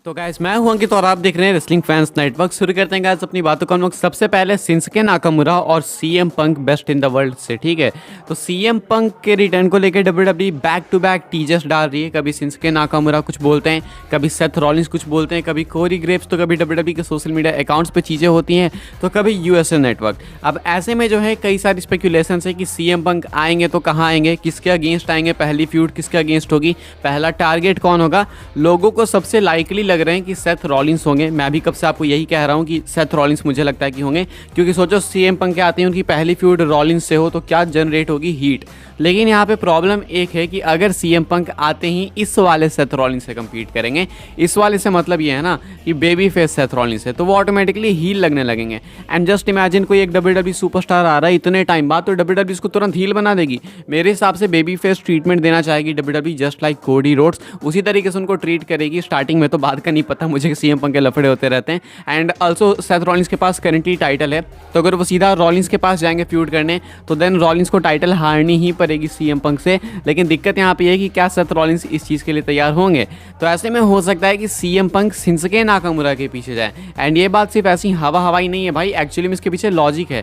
तो गाइस मैं हूं अंकित और आप देख रहे हैं रेसलिंग फैंस नेटवर्क। शुरू करते हैं गाइस अपनी बातों को हम लोग सबसे पहले शिंसुके नाकामुरा और CM Punk best in the world से। ठीक है, तो सीएम पंक के रिटर्न को लेकर WWE back to back teasers डाल रही है। कभी शिंसुके नाकामुरा कुछ बोलते हैं, कभी सेथ रॉलिंस कुछ बोलते हैं, कभी कोरी ग्रेव्स, तो कभी डब्ल्यूडब्ल्यूई के सोशल मीडिया अकाउंट्स पे चीज़ें होती हैं, तो कभी यूएसए नेटवर्क। अब ऐसे में जो है कई सारी स्पेकुलेशन है कि सीएम पंक आएंगे तो कहाँ आएंगे, किसके अगेंस्ट आएंगे, पहली फ्यूड किसके अगेंस्ट होगी, पहला टारगेट कौन होगा। लोगों को सबसे लाइकली लग रहे हैं कि सेथ रॉलिंस होंगे। मैं भी कब से आपको यही कह रहा हूँ कि सेथ रॉलिंस मुझे लगता है कि होंगे, क्योंकि सोचो सीएम पंक के आते हैं, उनकी पहली फ्यूड रॉलिंस से हो तो क्या जनरेट होगी हीट। लेकिन यहाँ पे प्रॉब्लम एक है कि अगर सीएम पंक आते ही इस वाले सेथ रॉलिंस से कम्पीट करेंगे, इस वाले से मतलब ये है ना कि बेबी फेस सेथ रॉलिंस है, तो वो ऑटोमेटिकली हील लगने लगेंगे। एंड जस्ट इमेजिन कोई एक डब्ल्यूडब्ल्यूई सुपरस्टार आ रहा है इतने टाइम बाद, तो डब्ल्यूडब्ल्यूई इसको तुरंत हील बना देगी। मेरे हिसाब से बेबी फेस ट्रीटमेंट देना चाहेगी WWE, just like Cody Rhodes, उसी तरीके से उनको ट्रीट करेगी। स्टार्टिंग में तो बात का नहीं पता मुझे, सीएम पंक के लफड़े होते रहते हैं। एंड ऑल्सो सेथ रॉलिंस के पास करेंटली टाइटल है, तो अगर वो सीधा रॉलिंस के पास जाएंगे फ्यूड करने, तो देन रॉलिंस को टाइटल हारनी ही पड़ेगी सीएम पंक से। लेकिन दिक्कत यहाँ पे है कि क्या सेथ रॉलिंस इस चीज़ के लिए तैयार होंगे। तो ऐसे में हो सकता है कि सीएम पंक शिंसुके नाकामुरा के पीछे जाए। एंड ये बात सिर्फ ऐसी हवा हवाई नहीं है भाई, एक्चुअली में इसके पीछे लॉजिक है।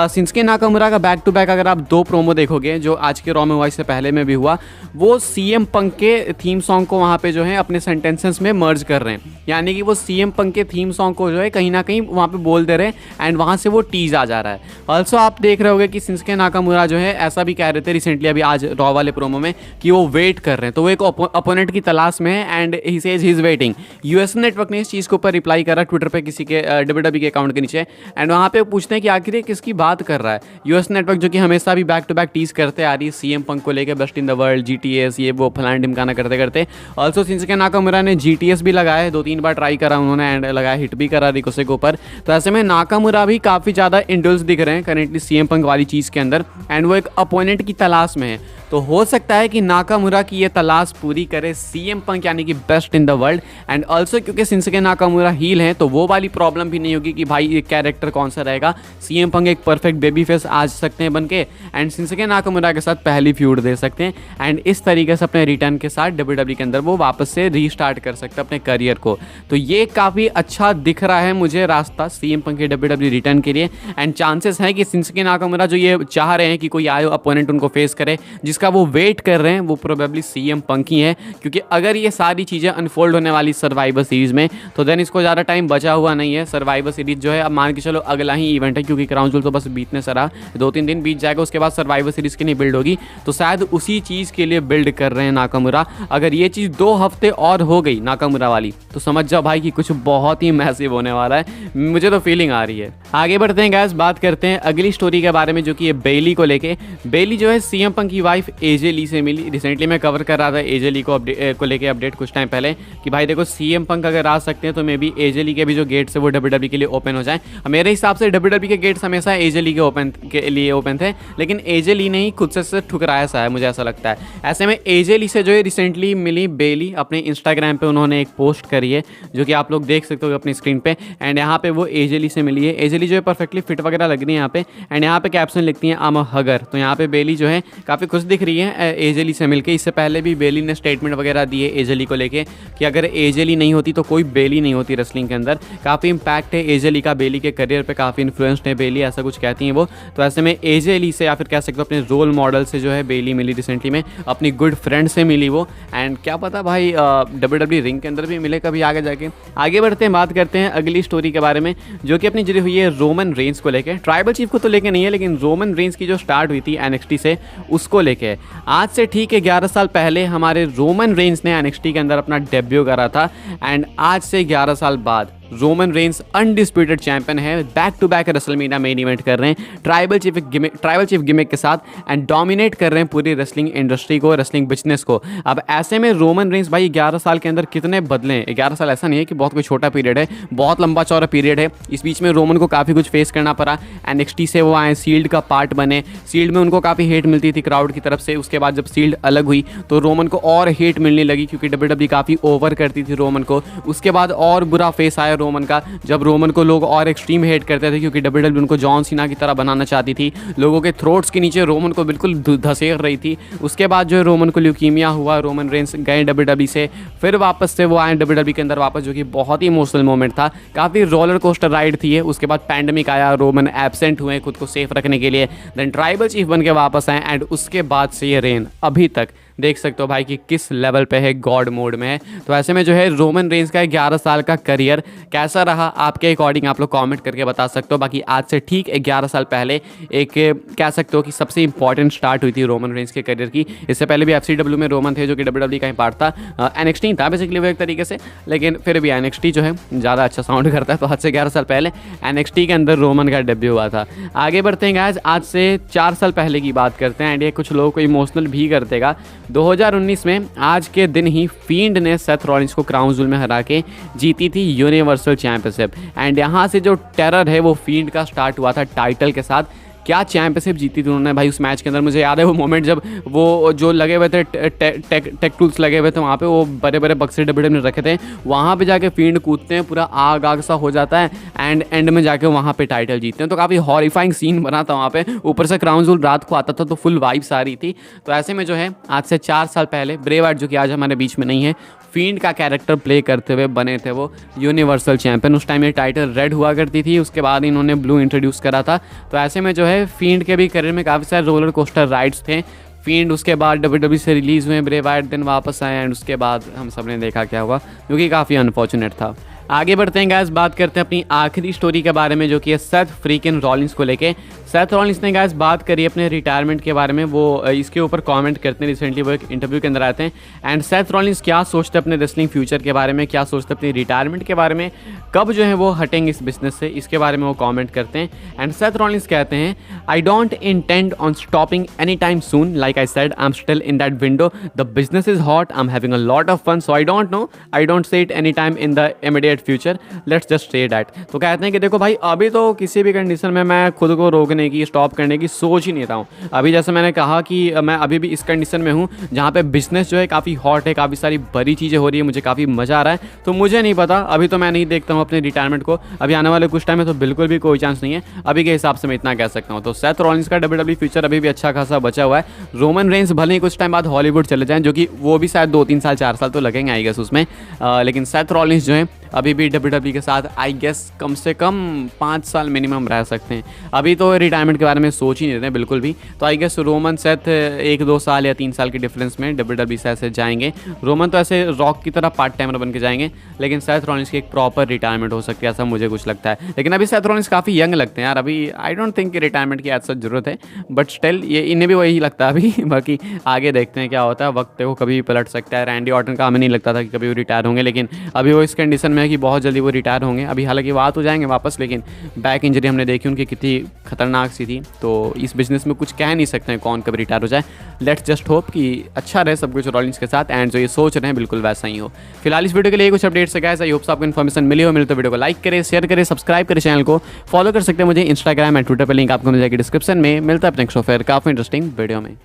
शिंसुके नाकामुरा का बैक टू बैक अगर आप 2 प्रोमो देखोगे, जो आज के रॉ में हुआ, इससे पहले में भी हुआ, वो सीएम पंक के थीम सॉन्ग को वहाँ पे जो है अपने सेंटेंसेस में मर्ज कर रहे हैं। यानी कि वो सीएम पंक के थीम सॉन्ग को जो है कहीं ना कहीं वहाँ पे बोल दे रहे हैं, एंड वहाँ से वो टीज आ जा रहा है। ऑल्सो आप देख रहे होगे कि शिंसुके नाकामुरा जो है ऐसा भी कह रहे थे रिसेंटली अभी आज रॉ वाले प्रोमो में कि वो वेट कर रहे हैं, तो वो एक अपोनेंट की तलाश में है and he says he is waiting. USA network ने इस चीज़ के ऊपर रिप्लाई करा ट्विटर पे किसी के डब्ल्यूडब्ल्यूई के अकाउंट के नीचे, एंड वहाँ पे पूछते हैं कि आखिर ये किसकी बात कर रहा है। यूएसए नेटवर्क जो कि हमेशा भी बैक टू बैक टीज करते आ रही है सीएम पंक को लेकर, best in the world, GTS, ये वो फलान ढिमकाना करते करते। ऑल्सो शिंसुके नाकामुरा ने जीटीएस भी लगाया है, 2-3 बार ट्राई करा उन्होंने एंड लगाया, हिट भी करा रिकोसे के ऊपर। तो ऐसे में नाकामुरा भी काफ़ी ज़्यादा इंडल्स दिख रहे हैं करेंटली सीएम पंक वाली चीज़ के अंदर, एंड वो एक अपोनेंट की तलाश में है। तो हो सकता है कि नाकामुरा की ये तलाश पूरी करे सीएम पंक, यानी कि best in the world. And also क्योंकि शिंसुके नाकामुरा हील हैं, तो वो वाली प्रॉब्लम भी नहीं होगी कि भाई ये कैरेक्टर कौन सा रहेगा। सीएम पंक एक परफेक्ट बेबी फेस आ सकते हैं बन के, एंड शिंसुके नाकामुरा के साथ पहली फ्यूड दे सकते हैं, एंड इस तरीके से अपने रिटर्न के साथ डब्ल्यूडब्ल्यूई के अंदर वो वापस से रीस्टार्ट कर सकते हैं अपने करियर को। तो ये काफ़ी अच्छा दिख रहा है मुझे रास्ता सीएम पंक के डब्ल्यूडब्ल्यूई रिटर्न के लिए। एंड चांसेस हैं कि शिंसुके नाकामुरा जो ये चाह रहे हैं कि कोई आए अपोनेंट उनको फेस करे, जिसका वो वेट कर रहे हैं, वो प्रोबेबली सीएम पंक ही है। क्योंकि अगर ये सारी चीज़ें अनफोल्ड होने वाली सर्वाइवर सीरीज में, तो देन इसको ज़्यादा टाइम बचा हुआ नहीं है। सर्वाइवर सीरीज जो है अब मान के चलो अगला ही इवेंट है, क्योंकि क्राउन जूल तो बस बीतने से रहा, 2-3 दिन बीत जाएगा, उसके बाद सर्वाइवर सीरीज की नहीं बिल्ड होगी, तो शायद उसी चीज़ के लिए बिल्ड कर रहे हैं नाकामुरा। अगर ये चीज़ 2 हफ्ते और हो गई नाकामुरा वाली, तो समझ जाओ भाई कि कुछ बहुत ही मैसिव होने वाला है, मुझे तो फीलिंग आ रही है। आगे बढ़ते हैं गाइस, बात करते हैं अगली स्टोरी के बारे में, जो कि ये बेली को लेके। बेली जो है सीएम पंक की वाइफ एजे ली से मिली। रिसेंटली मैं कवर कर रहा था एजे ली को लेके अपडेट कुछ टाइम पहले, कि भाई देखो सीएम पंक अगर आ सकते हैं तो मे बी एजे ली के भी जो गेट्स है वो डब्ल्यूडब्ल्यूई के लिए ओपन हो जाए। मेरे हिसाब से डब्ल्यूडब्ल्यूई के गेट्स हमेशा एजे ली के लिए ओपन थे, लेकिन एजे ली ने ही खुद से ठुकराया सा है, मुझे ऐसा लगता है। ऐसे में एजे ली से जो है रिसेंटली मिली बेली, अपने इंस्टाग्राम पे उन्होंने एक पोस्ट करी है, जो कि आप लोग देख सकते हो अपनी स्क्रीन पे। एंड यहाँ पे वो एजे ली से मिली है। एजे ली जो है परफेक्टली फिट वगैरह लग रही है यहाँ पे, एंड यहाँ पे कैप्शन लिखती है आई एम अ हगर। तो यहाँ पे बेली जो है काफ़ी खुश दिख रही है एजे ली से मिलके। इससे पहले भी बेली ने स्टेटमेंट वगैरह दिए एजे ली को लेके कि अगर एजे ली नहीं होती तो कोई बेली नहीं होती रेसलिंग के अंदर। काफ़ी इंपैक्ट है एजे ली का बेली के करियर पे, काफ़ी इन्फ्लुएंस्ड है बेली, ऐसा कुछ कहती हैं वो। तो ऐसे में एजे ली से, या फिर कह सकते हो अपने रोल मॉडल से जो है बेली मिली रिसेंटली में, अपनी गुड फ्रेंड से मिली वो। एंड क्या पता भाई डब्ल्यूडब्ल्यूई रिंग के अंदर भी मिले कभी आगे जाके। आगे बढ़ते हैं, बात करते हैं अगली स्टोरी के बारे में, जो कि अपनी जुड़ी हुई है रोमन रेंस को लेके। ट्राइबल चीफ को तो लेके नहीं है, लेकिन रोमन रेंस की जो स्टार्ट हुई थी एनएक्सटी से, उसको लेके। आज से ठीक है 11 साल पहले हमारे रोमन रेंस ने एनएक्सटी के अंदर अपना डेब्यू करा था, एंड आज से 11 साल बाद रोमन रेंस अनडिस्प्यूटेड चैंपियन है, back to back WrestleMania main event कर रहे हैं ट्राइबल चीफ गिमिक के साथ, एंड डोमिनेट कर रहे हैं पूरी रेसलिंग इंडस्ट्री को, रेसलिंग बिजनेस को। अब ऐसे में रोमन रेंस भाई 11 साल के अंदर कितने बदले हैं। 11 साल ऐसा नहीं है कि बहुत कोई छोटा पीरियड है, बहुत लंबा चौड़ा पीरियड है। इस बीच में रोमन को काफ़ी कुछ फेस करना पड़ा। एनएक्सटी से वो आए, सील्ड का पार्ट बने, सील्ड में उनको काफ़ी हेट मिलती थी क्राउड की तरफ से। उसके बाद जब सील्ड अलग हुई तो रोमन को और हेट मिलने लगी, क्योंकि डब्ल्यूडब्ल्यूई काफ़ी ओवर करती थी रोमन को। उसके बाद और बुरा फेस आया रोमन का, जब रोमन को लोग और एक्सट्रीम हेट करते थे क्योंकि WWE उनको जॉन सीना की तरह बनाना चाहती थी, लोगों के थ्रोट्स के नीचे रोमन को बिल्कुल धसेड़ रही थी। उसके बाद जो है रोमन को ल्यूकीमिया हुआ, रोमन रेंस गए WWE से, फिर वापस से वो आए WWE के अंदर वापस, जो कि बहुत ही इमोशनल मोमेंट था, काफ़ी रोलर कोस्टर राइड थी ये। उसके बाद पैंडमिक आया, रोमन एब्सेंट हुए खुद को सेफ रखने के लिए, देन ट्राइबल चीफ बन के वापस आए, एंड उसके बाद से ये रेन अभी तक देख सकते हो भाई कि किस लेवल पे है, गॉड मोड में है। तो ऐसे में जो है रोमन रेंस का 11 साल का करियर कैसा रहा आपके अकॉर्डिंग, आप लोग कमेंट करके बता सकते हो। बाकी आज से ठीक 11 साल पहले एक कह सकते हो कि सबसे इंपॉर्टेंट स्टार्ट हुई थी रोमन रेंस के करियर की। इससे पहले भी FCW में रोमन थे जो कि WWE का ही पार्ट था, NXT था बेसिकली वो एक तरीके से, लेकिन फिर भी NXT जो है ज़्यादा अच्छा साउंड करता है। तो आज से 11 साल पहले NXT के अंदर रोमन का डेब्यू हुआ था। आगे बढ़ते हैं गाइस, आज से 4 साल पहले की बात करते हैं, एंड ये कुछ लोगों को इमोशनल भी कर देगा। 2019 में आज के दिन ही फील्ड ने सेथ रॉलिंस को क्राउन जूल में हरा के जीती थी यूनिवर्सल चैंपियनशिप, एंड यहाँ से जो टेरर है वो फील्ड का स्टार्ट हुआ था टाइटल के साथ। क्या चैंपियनशिप जीती थी उन्होंने भाई उस मैच के अंदर। मुझे याद है वो मोमेंट जब वो जो लगे हुए थे टेक टूल्स लगे हुए थे वहाँ पे, वो बड़े बड़े बक्से WWE ने रखे थे, वहाँ पे जाके फील्ड कूदते हैं, पूरा आग आग सा हो जाता है, एंड में जाके वहाँ पे टाइटल जीतते हैं। तो काफ़ी हॉरिफाइंग सीन बना था वहाँ पे, ऊपर से क्राउन जूल रात को आता था तो फुल वाइब्स आ रही थी। तो ऐसे में जो है आज से 4 साल पहले ब्रे वाइट, जो कि आज हमारे बीच में नहीं है, फील्ड का कैरेक्टर प्ले करते हुए बने थे वो यूनिवर्सल चैंपियन। उस टाइम ये टाइटल रेड हुआ करती थी, उसके बाद इन्होंने ब्लू इंट्रोड्यूस करा था। तो ऐसे में जो है फील्ड के भी करियर में काफ़ी सारे रोलर कोस्टर राइड्स थे। फील्ड उसके बाद WWE से रिलीज़ हुए, ब्रे वाइट दिन वापस आए, एंड उसके बाद हम सब ने देखा क्या हुआ, जो कि काफ़ी अनफॉर्चुनेट था। आगे बढ़ते हैं गाइस, बात करते हैं अपनी आखिरी स्टोरी के बारे में, जो कि है सेथ फ्रीकिन रॉलिंस को लेके। सेथ रॉलिंस ने गाइस बात करी अपने रिटायरमेंट के बारे में, वो इसके ऊपर कमेंट करते हैं, रिसेंटली वो एक इंटरव्यू के अंदर आते हैं, एंड सेथ रॉलिंस क्या सोचते हैं अपने रेसलिंग फ्यूचर के बारे में, क्या सोचते हैं अपनी रिटायरमेंट के बारे में, कब जो है वो हटेंगे इस बिजनेस से, इसके बारे में वो कॉमेंट करते हैं। एंड सेथ रॉलिंस कहते हैं, I don't intend on stopping any time soon, like I said I am still in that window, the business is hot, I am having a lot of fun, so I don't know, I don't say it any time in the immediate future, let's just say that. तो कहते हैं कि देखो भाई अभी तो किसी भी कंडीशन में मैं खुद को रोकने की, स्टॉप करने की सोच ही नहीं रहा हूँ। अभी जैसे मैंने कहा कि मैं अभी भी इस कंडीशन में हूँ जहाँ पे बिजनेस जो है काफ़ी हॉट है, काफ़ी सारी बड़ी चीज़ें हो रही है, मुझे काफ़ी मज़ा आ रहा है। तो मुझे नहीं पता, अभी तो मैं नहीं देखता हूँ अपने रिटायरमेंट को, अभी आने वाले कुछ टाइम में तो बिल्कुल भी कोई चांस नहीं है, अभी के हिसाब से मैं इतना कह सकता हूँ। तो सेथ रॉलिंस का WWE फ्यूचर अभी भी अच्छा खासा बचा हुआ है। रोमन रेंस भले ही कुछ टाइम बाद हॉलीवुड चले जाएँ, जो कि वो भी शायद 2-3 साल 4 साल तो लगेंगे आई गेस उसमें, लेकिन सेथ रॉलिंस जो है अभी भी WWE के साथ आई गेस कम से कम 5 साल मिनिमम रह सकते हैं। अभी तो रिटायरमेंट के बारे में सोच ही नहीं रहे बिल्कुल भी। तो आई गेस रोमन सेथ 1-2 साल या 3 साल के डिफरेंस में WWE से ऐसे जाएंगे। रोमन तो ऐसे रॉक की तरह पार्ट टाइमर बन के जाएंगे, लेकिन सेथ रॉलिंस की एक प्रॉपर रिटायरमेंट हो सकती है, ऐसा मुझे कुछ लगता है। लेकिन अभी सेथ रॉलिंस काफ़ी यंग लगते हैं यार, अभी आई डोंट थिंक कि रिटायरमेंट की ऐसा जरूरत है, बट स्टिल ये इन्हें भी वही लगता है अभी। बाकी आगे देखते हैं क्या होता है, वक्त को कभी भी पलट सकता है। रैंडी ऑर्टन का हमें नहीं लगता था कि कभी वो रिटायर होंगे, लेकिन अभी वो इस कंडीशन में है कि बहुत जल्दी वो रिटायर होंगे। अभी हालांकि वो आ तो जाएंगे वापस, लेकिन बैक इंजरी हमने देखी उनकी कितनी खतरनाक सी थी, तो इस बिजनेस में कुछ कह नहीं सकते हैं कौन कब रिटायर हो जाए। लेट्स जस्ट होप कि अच्छा रहे सब कुछ रॉलिंस के साथ, एंड जो ये सोच रहे हैं बिल्कुल वैसा ही हो। फिलहाल इस वीडियो के लिए कुछ अपडेट्स है गाइस, आई होप आपको इन्फॉर्मेशन मिली हो। मिले तो वीडियो को लाइक करें, शेयर करें, सब्सक्राइब करें, चैनल को फॉलो कर सकते हैं मुझे इंस्टाग्राम एंड ट्विटर पर, लिंक आपको मिल जाएगी डिस्क्रिप्शन में। मिलता है नेक्स्ट फिर काफ़ी इंटरेस्टिंग वीडियो में।